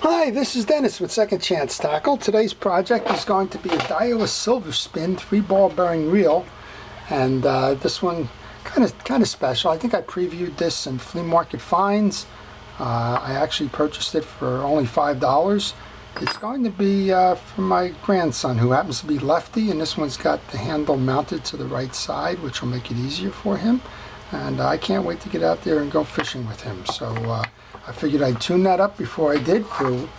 Hi, this is Dennis with Second Chance Tackle. Today's project is going to be a Daiwa Silverspin 3-ball bearing reel, and this one kind of special. I think I previewed this in flea market finds. I actually purchased it for only $5. It's going to be for my grandson, who happens to be lefty, and this one's got the handle mounted to the right side, which will make it easier for him. And I can't wait to get out there and go fishing with him. So I figured I'd tune that up before I did, for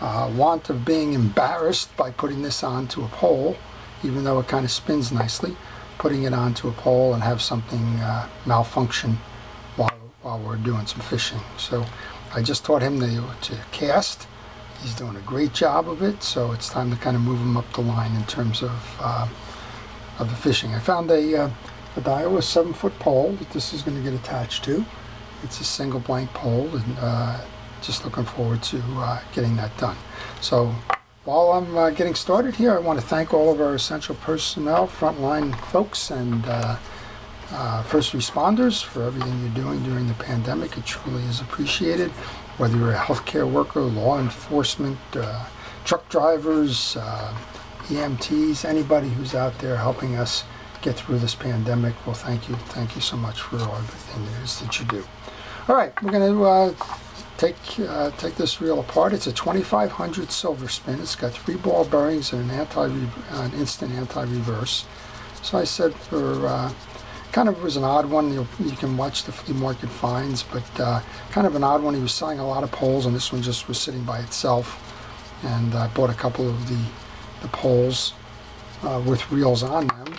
want of being embarrassed by putting this onto a pole, even though it kind of spins nicely, putting it onto a pole and have something malfunction while we're doing some fishing. So I just taught him to cast. He's doing a great job of it, so it's time to kind of move him up the line in terms of the fishing. I found a Daiwa 7-foot pole that this is going to get attached to. It's a single blank pole, and just looking forward to getting that done. So while I'm getting started here, I want to thank all of our essential personnel, frontline folks, and first responders for everything you're doing during the pandemic. It truly is appreciated. Whether you're a healthcare worker, law enforcement, truck drivers, EMTs, anybody who's out there helping us get through this pandemic, well, thank you. Thank you so much for everything it is that you do. All right, we're going to take this reel apart. It's a 2500 Silverspin. It's got 3-ball bearings and an instant anti-reverse. So I said for kind of was an odd one. You can watch the flea market finds, but kind of an odd one. He was selling a lot of poles, and this one just was sitting by itself. And I bought a couple of the poles with reels on them,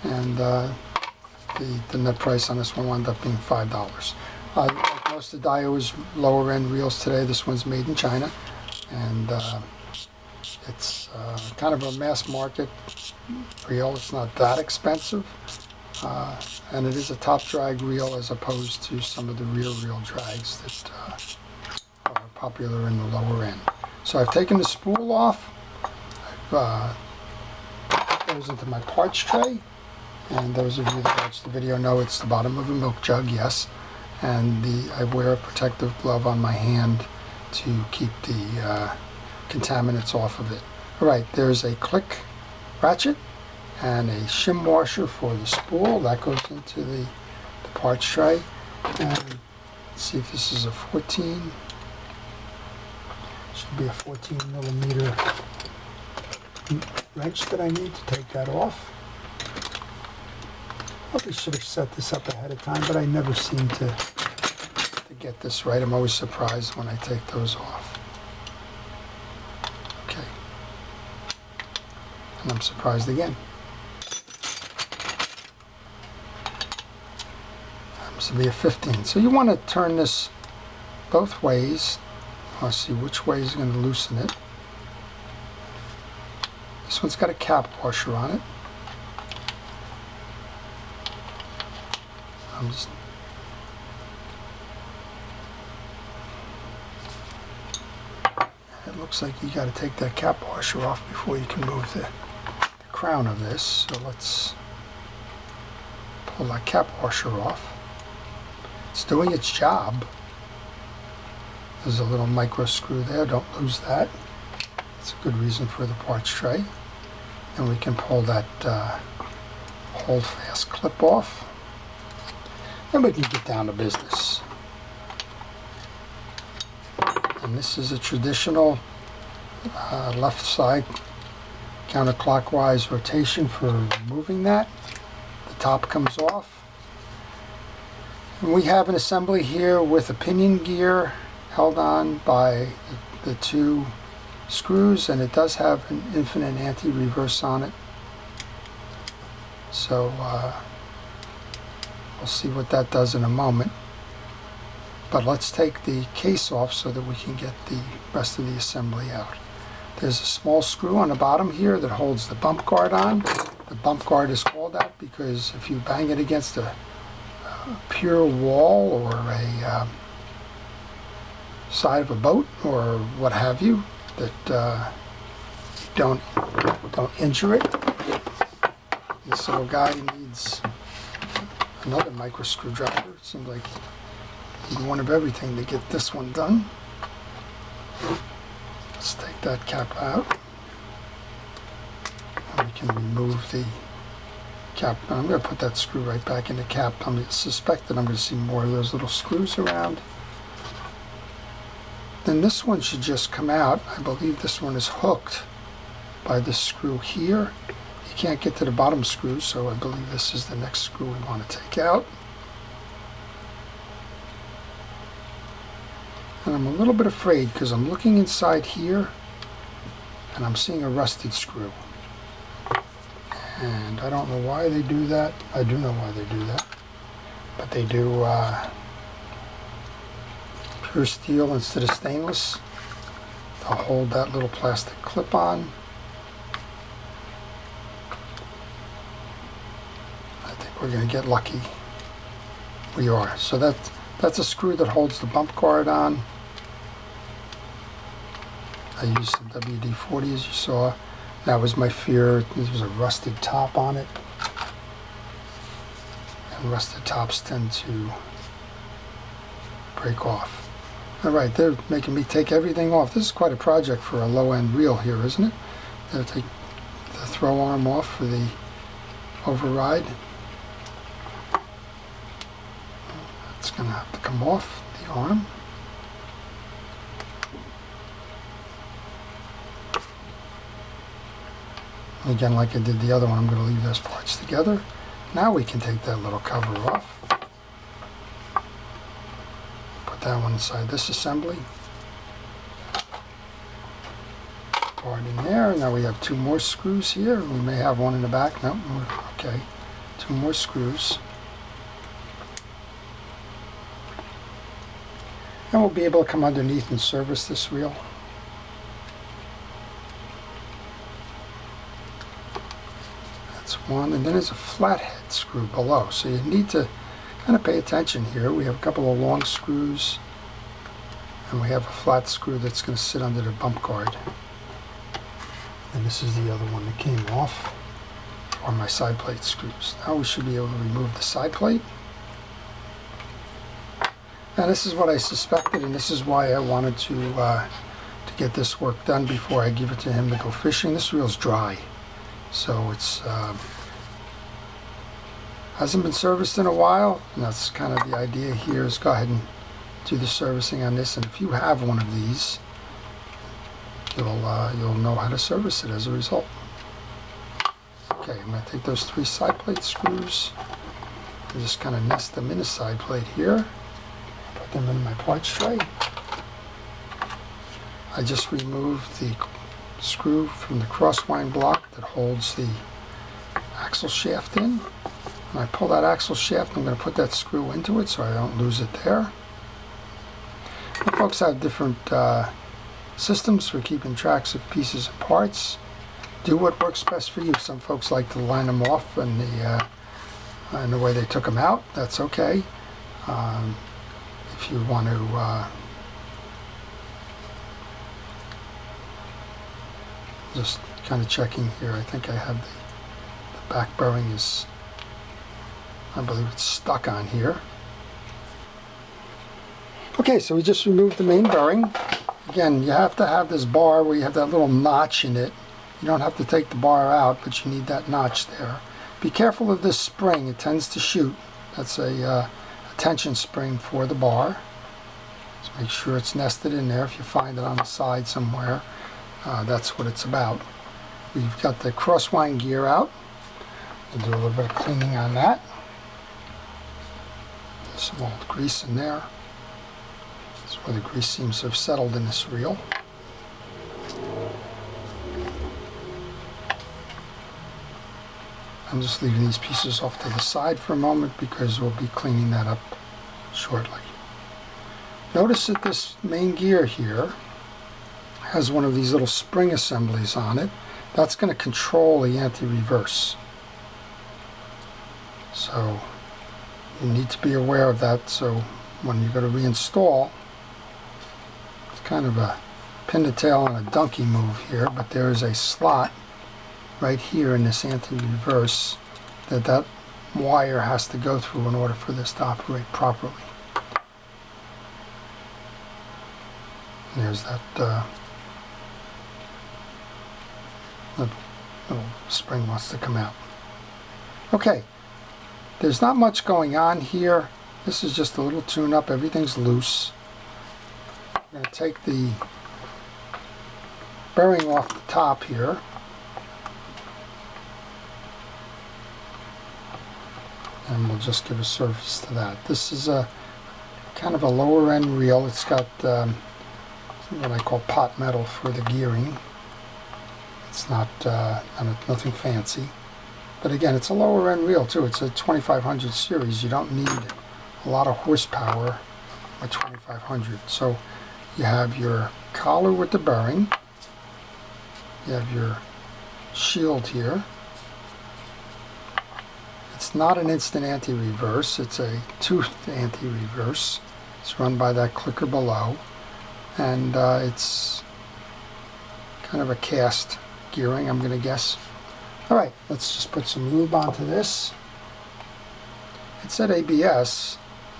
and the net price on this one wound up being $5. Like most of Daiwa's lower end reels today, this one's made in China, and it's kind of a mass market reel. It's not that expensive, and it is a top drag reel as opposed to some of the rear reel drags that are popular in the lower end. So I've taken the spool off. I've put those into my parts tray, and those of you that watch the video know it's the bottom of a milk jug, yes. And I wear a protective glove on my hand to keep the contaminants off of it. All right, there's a click ratchet and a shim washer for the spool. That goes into the parts tray. And let's see if this is a 14. Should be a 14 millimeter wrench that I need to take that off. Probably should have set this up ahead of time, but I never seem to get this right. I'm always surprised when I take those off. Okay. And I'm surprised again. Happens to be a 15. So you want to turn this both ways. Let's see which way is going to loosen it. This one's got a cap washer on it. It looks like you got to take that cap washer off before you can move the crown of this. So let's pull that cap washer off. It's doing its job. There's a little micro screw there. Don't lose that. It's a good reason for the parts tray. And we can pull that hold fast clip off. And we can get down to business. And this is a traditional left side counterclockwise rotation for removing that. The top comes off. And we have an assembly here with a pinion gear held on by the 2 screws, and it does have an infinite anti-reverse on it. So we'll see what that does in a moment. But let's take the case off so that we can get the rest of the assembly out. There's a small screw on the bottom here that holds the bump guard on. The bump guard is called out because if you bang it against a pure wall or a side of a boat or what have you, that don't injure it. This little guy needs another micro screwdriver. It seems like you need one of everything to get this one done. Let's take that cap out. And we can remove the cap. I'm going to put that screw right back in the cap. I suspect that I'm going to see more of those little screws around. Then this one should just come out. I believe this one is hooked by this screw here. You can't get to the bottom screw, so I believe this is the next screw we want to take out. And I'm a little bit afraid because I'm looking inside here and I'm seeing a rusted screw. And I don't know why they do that. I do know why they do that. But they do pure steel instead of stainless. They'll hold that little plastic clip on. I think we're going to get lucky. We are. So that's a screw that holds the bump guard on. I used some WD-40 as you saw. That was my fear. There was a rusted top on it. And rusted tops tend to break off. All right, they're making me take everything off. This is quite a project for a low-end reel here, isn't it? They'll take the throw arm off for the override. It's going to have to come off the arm. Again, like I did the other one, I'm going to leave those parts together. Now we can take that little cover off. Put that one inside this assembly. Part in there. Now we have two more screws here. We may have one in the back. No, okay. Two more screws. And we'll be able to come underneath and service this reel. One, and then there's a flathead screw below, so you need to kind of pay attention here. We have a couple of long screws and we have a flat screw that's going to sit under the bump guard, and this is the other one that came off, or my side plate screws. Now we should be able to remove the side plate. Now this is what I suspected, and this is why I wanted to get this work done before I give it to him to go fishing. This reel's dry, so it's hasn't been serviced in a while, and that's kind of the idea here, is go ahead and do the servicing on this. And if you have one of these, you'll know how to service it as a result. Okay, I'm going to take those three side plate screws and just kind of nest them in a side plate here. Put them in my parts tray. I just removed the screw from the crosswind block that holds the axle shaft in. When I pull that axle shaft, I'm going to put that screw into it so I don't lose it there. And folks have different systems for keeping tracks of pieces and parts. Do what works best for you. Some folks like to line them off in the way they took them out. That's okay. If you want to just kind of checking here, I think I have the back bearing is, I believe it's stuck on here. Okay, so we just removed the main bearing. Again, you have to have this bar where you have that little notch in it. You don't have to take the bar out, but you need that notch there. Be careful of this spring. It tends to shoot. That's a tension spring for the bar. Just make sure it's nested in there. If you find it on the side somewhere, that's what it's about. We've got the Crosswind Gear out. We'll do a little bit of cleaning on that. There's some old grease in there. That's where the grease seems to have settled in this reel. I'm just leaving these pieces off to the side for a moment because we'll be cleaning that up shortly. Notice that this main gear here has one of these little spring assemblies on it. That's going to control the anti-reverse. So you need to be aware of that, so when you go to reinstall, it's kind of a pin the tail on a donkey move here, but there is a slot right here in this anti-reverse that wire has to go through in order for this to operate properly. And there's that The little spring wants to come out. Okay, there's not much going on here. This is just a little tune-up. Everything's loose. I'm going to take the bearing off the top here. And we'll just give a surface to that. This is a kind of a lower end reel. It's got what I call pot metal for the gearing. It's not nothing fancy. But again, it's a lower end reel too. It's a 2500 series. You don't need a lot of horsepower with 2500. So you have your collar with the bearing. You have your shield here. It's not an instant anti-reverse. It's a toothed anti-reverse. It's run by that clicker below. And it's kind of a cast gearing, I'm going to guess. Alright, let's just put some lube onto this. It said ABS.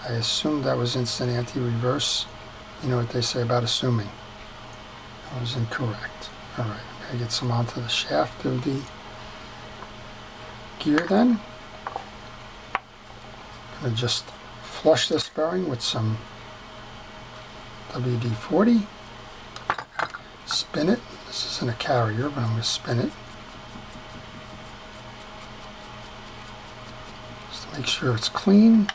I assumed that was instant anti-reverse. You know what they say about assuming. I was incorrect. Alright, I'm going to get some onto the shaft of the gear then. I'm going to just flush this bearing with some WD-40. Spin it. This isn't a carrier, but I'm going to spin it. Just to make sure it's clean.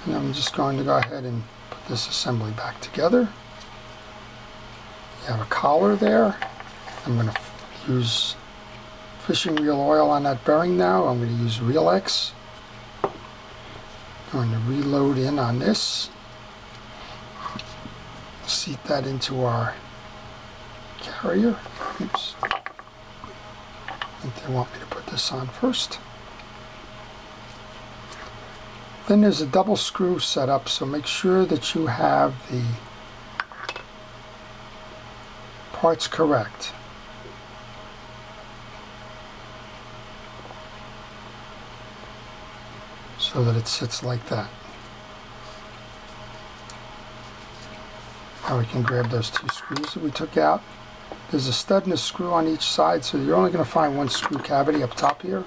And I'm just going to go ahead and put this assembly back together. You have a collar there. I'm going to use fishing reel oil on that bearing now. I'm going to use Reel X. I'm going to reload in on this. Seat that into our carrier. Oops. I think they want me to put this on first. Then there's a double screw set up, so make sure that you have the parts correct. So that it sits like that. Now we can grab those two screws that we took out. There's a stud and a screw on each side, so you're only going to find one screw cavity up top here.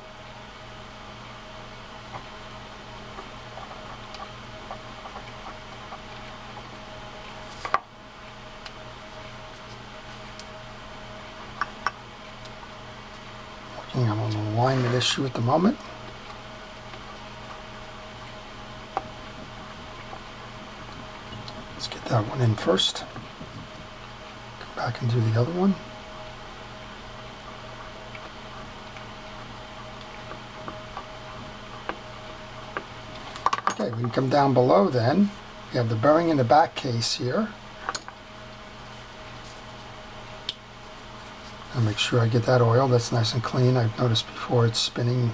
Working on an alignment issue at the moment. That one in first. Come back and do the other one. Okay, we can come down below then. We have the bearing in the back case here. I'll make sure I get that oil. That's nice and clean. I've noticed before it's spinning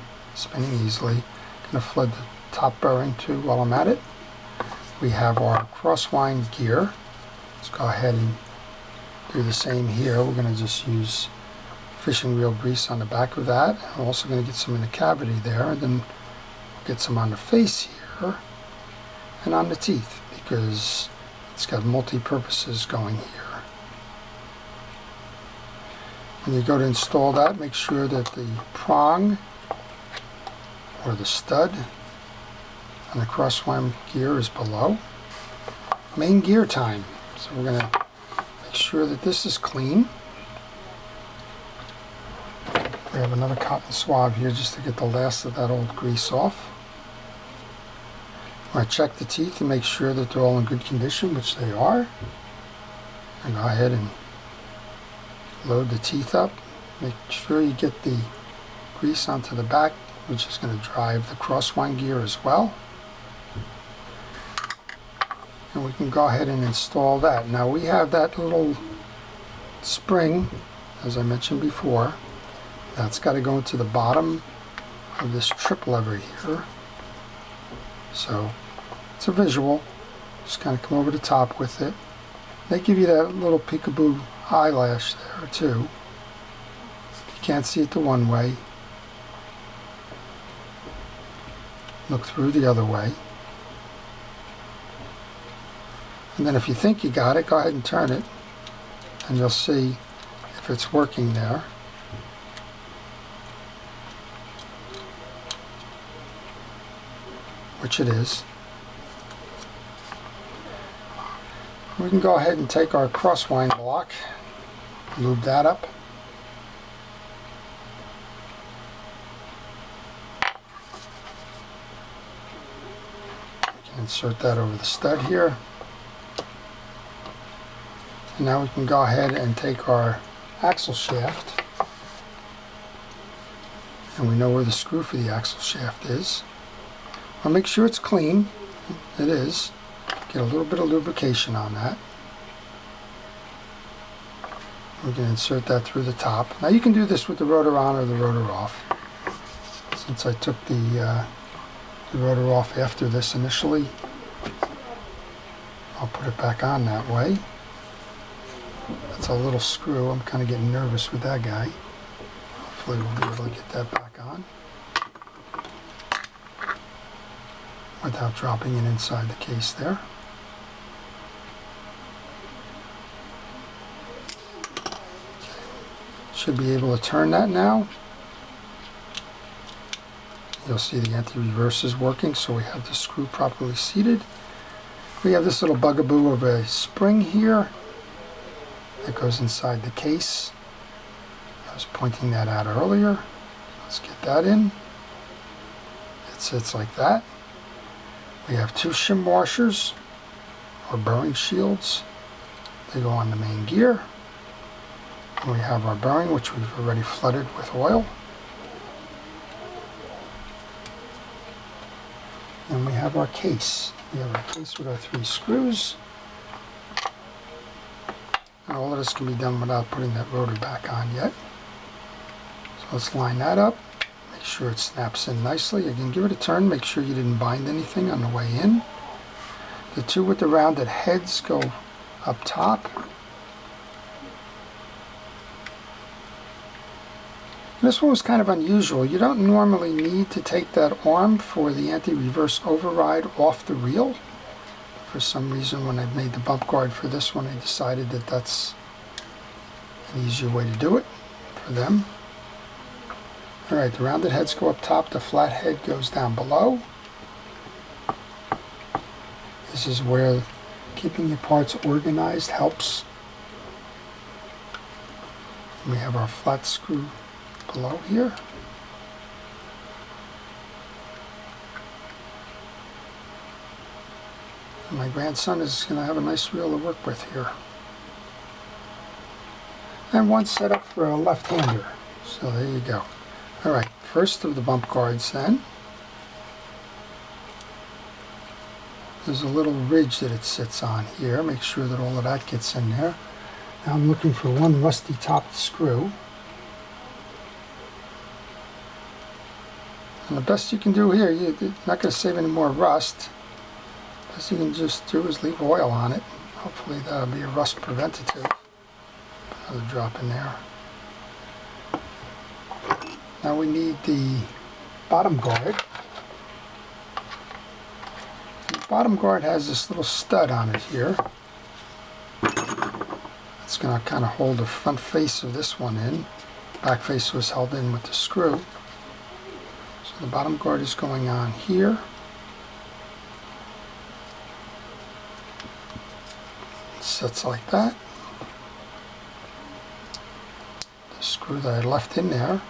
easily. I'm going to flood the top bearing too while I'm at it. We have our Crosswind Gear. Let's go ahead and do the same here. We're going to just use fishing reel grease on the back of that. I'm also going to get some in the cavity there, and then we'll get some on the face here and on the teeth because it's got multi-purposes going here. When you go to install that, make sure that the prong or the stud and the Crosswind Gear is below. Main gear time. So we're going to make sure that this is clean. We have another cotton swab here just to get the last of that old grease off. I'm going to check the teeth and make sure that they're all in good condition, which they are. And go ahead and load the teeth up. Make sure you get the grease onto the back, which is going to drive the Crosswind Gear as well. And we can go ahead and install that. Now we have that little spring, as I mentioned before. That's got to go into the bottom of this trip lever here. So it's a visual. Just kind of come over the top with it. They give you that little peekaboo eyelash there too. If you can't see it the one way, look through the other way. And then if you think you got it, go ahead and turn it, and you'll see if it's working there. Which it is. We can go ahead and take our crosswind block, lube that up. We can insert that over the stud here. And now we can go ahead and take our axle shaft, and we know where the screw for the axle shaft is. I'll make sure it's clean. It is. Get a little bit of lubrication on that. We can insert that through the top. Now you can do this with the rotor on or the rotor off. Since I took the rotor off after this initially, I'll put it back on that way. That's a little screw. I'm kind of getting nervous with that guy. Hopefully we'll be able to get that back on without dropping it inside the case there. Should be able to turn that now. You'll see the anti-reverse is working, so we have the screw properly seated. We have this little bugaboo of a spring here that goes inside the case. I was pointing that out earlier. Let's get that in. It sits like that. We have two shim washers or bearing shields. They go on the main gear. And we have our bearing, which we've already flooded with oil. And we have our case. We have our case with our 3 screws. And all of this can be done without putting that rotor back on yet. So let's line that up. Make sure it snaps in nicely. Again, give it a turn. Make sure you didn't bind anything on the way in. The 2 with the rounded heads go up top. This one was kind of unusual. You don't normally need to take that arm for the anti-reverse override off the reel. For some reason, when I made the bump guard for this one, I decided that that's an easier way to do it for them. Alright, the rounded heads go up top, the flat head goes down below. This is where keeping your parts organized helps. And we have our flat screw below here. And my grandson is going to have a nice reel to work with here. And one set up for a left-hander. So there you go. Alright, first of the bump guards then. There's a little ridge that it sits on here. Make sure that all of that gets in there. Now I'm looking for one rusty topped screw. And the best you can do here, you're not going to save any more rust. The best you can just do is leave oil on it. Hopefully that'll be a rust preventative. Another drop in there. Now we need the bottom guard. The bottom guard has this little stud on it here. It's going to kind of hold the front face of this one in. Back face was held in with the screw. The bottom guard is going on here. It sits like that. The screw that I left in there,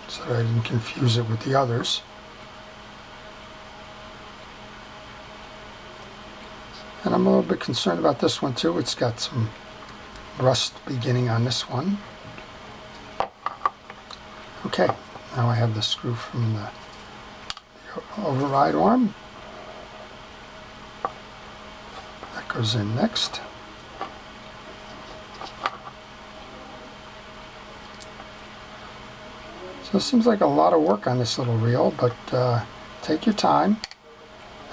so that I didn't confuse it with the others. And I'm a little bit concerned about this one too. It's got some rust beginning on this one. Okay, now I have the screw from the override arm. That goes in next. So it seems like a lot of work on this little reel, but take your time,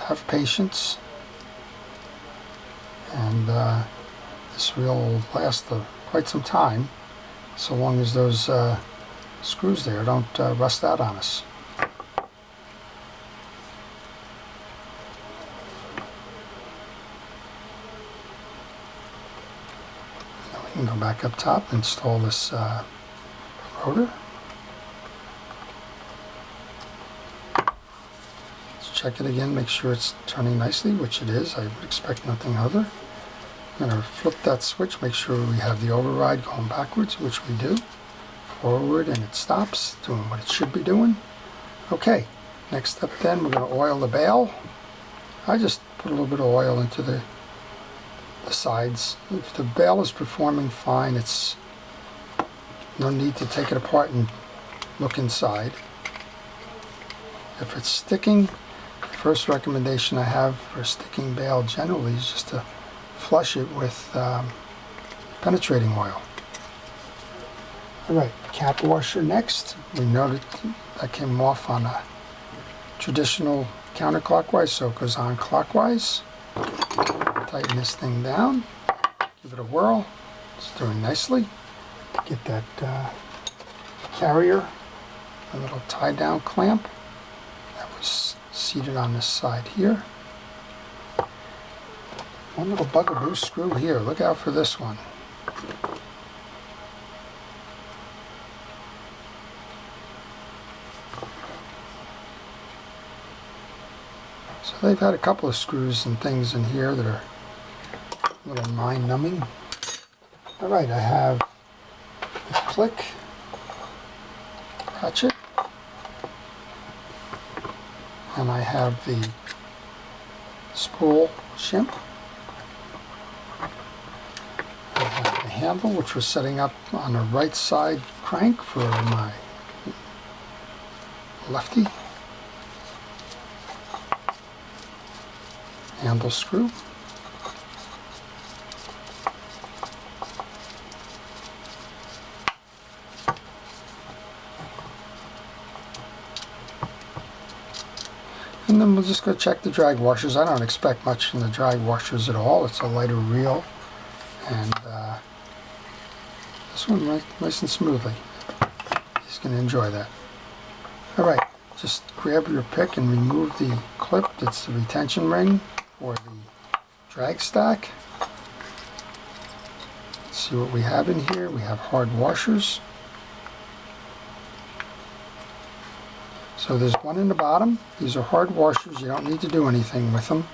have patience, and this reel will last quite some time, so long as those screws there don't rust out on us. can go back up top and install this rotor. Let's check it again, make sure it's turning nicely, which it is. I would expect nothing other. I'm going to flip that switch, make sure we have the override going backwards, which we do. Forward, and it stops, doing what it should be doing. Okay, next up then, we're going to oil the bale. I just put a little bit of oil into the sides. If the bale is performing fine, it's no need to take it apart and look inside. If it's sticking, the first recommendation I have for a sticking bale generally is just to flush it with penetrating oil. Alright, cap washer next. We noted that came off on a traditional counterclockwise, so it goes on clockwise. Tighten this thing down, give it a whirl. It's doing nicely. Get that carrier, a little tie down clamp that was seated on this side here. One little bugaboo screw here, look out for this one. So they've had a couple of screws and things in here that are a little mind-numbing. Alright, I have the click ratchet, and I have the spool shim. I have the handle, which we're setting up on the right side crank for my lefty. Handle screw. And then we'll just go check the drag washers. I don't expect much from the drag washers at all. It's a lighter reel, and this one nice and smoothly. He's going to enjoy that. Alright, just grab your pick and remove the clip. It's the retention ring for the drag stack. Let's see what we have in here. We have hard washers. So there's one in the bottom. These are hard washers. You don't need to do anything with them.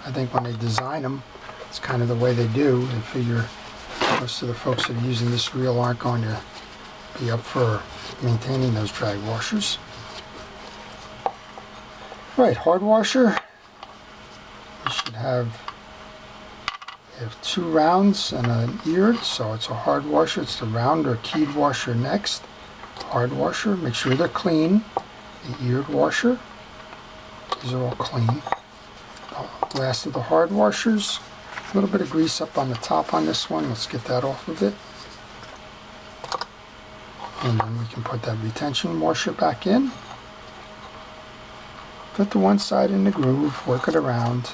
I think when they design them, it's kind of the way they do. They figure most of the folks that are using this reel aren't going to be up for maintaining those drag washers. Right, hard washer. You should have two rounds and an eared, so it's a hard washer. It's the round or keyed washer next. Hard washer, make sure they're clean. The eared washer, these are all clean. Last of the hard washers. A little bit of grease up on the top on this one. Let's get that off of it. And then we can put that retention washer back in. Put the one side in the groove, work it around.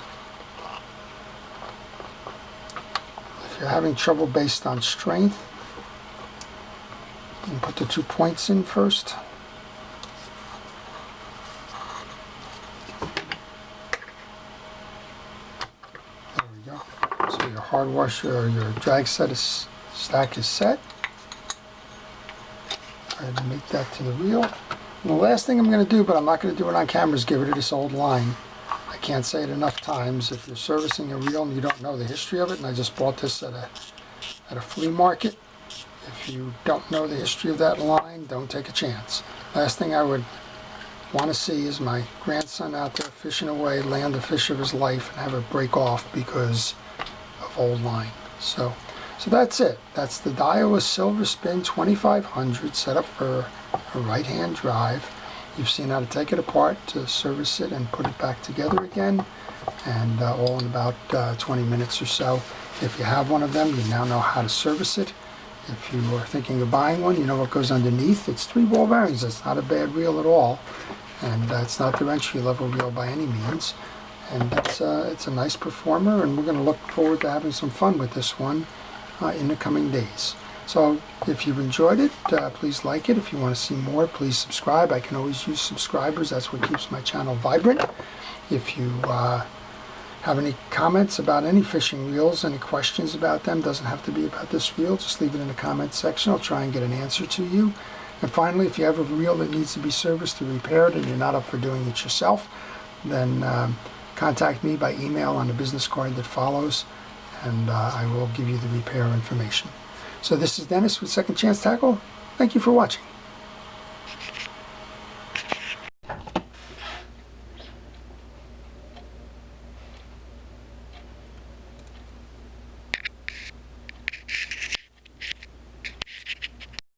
If you're having trouble based on strength, you can put the 2 points in first. There we go. So your hard washer or your drag stack is set. Try to make that to the reel. And the last thing I'm going to do, but I'm not going to do it on camera, is get rid of this old line. I can't say it enough times. If you're servicing a reel and you don't know the history of it, and I just bought this at a flea market, if you don't know the history of that line, don't take a chance. Last thing I would want to see is my grandson out there fishing away, land the fish of his life, and have it break off because of old line. So that's it. That's the Daiwa Silverspin 2500 set up for a right-hand drive. You've seen how to take it apart to service it and put it back together again, and all in about 20 minutes or so. If you have one of them, you now know how to service it. If you are thinking of buying one, you know what goes underneath. It's 3 ball bearings. It's not a bad reel at all, and it's not the entry-level reel by any means. And it's a nice performer, and we're going to look forward to having some fun with this one in the coming days. So if you've enjoyed it, please like it. If you want to see more, please subscribe. I can always use subscribers. That's what keeps my channel vibrant. If you have any comments about any fishing reels, any questions about them, doesn't have to be about this reel, just leave it in the comments section. I'll try and get an answer to you. And finally, if you have a reel that needs to be serviced or repaired and you're not up for doing it yourself, then contact me by email on the business card that follows, and I will give you the repair information. So this is Dennis with Second Chance Tackle. Thank you for watching.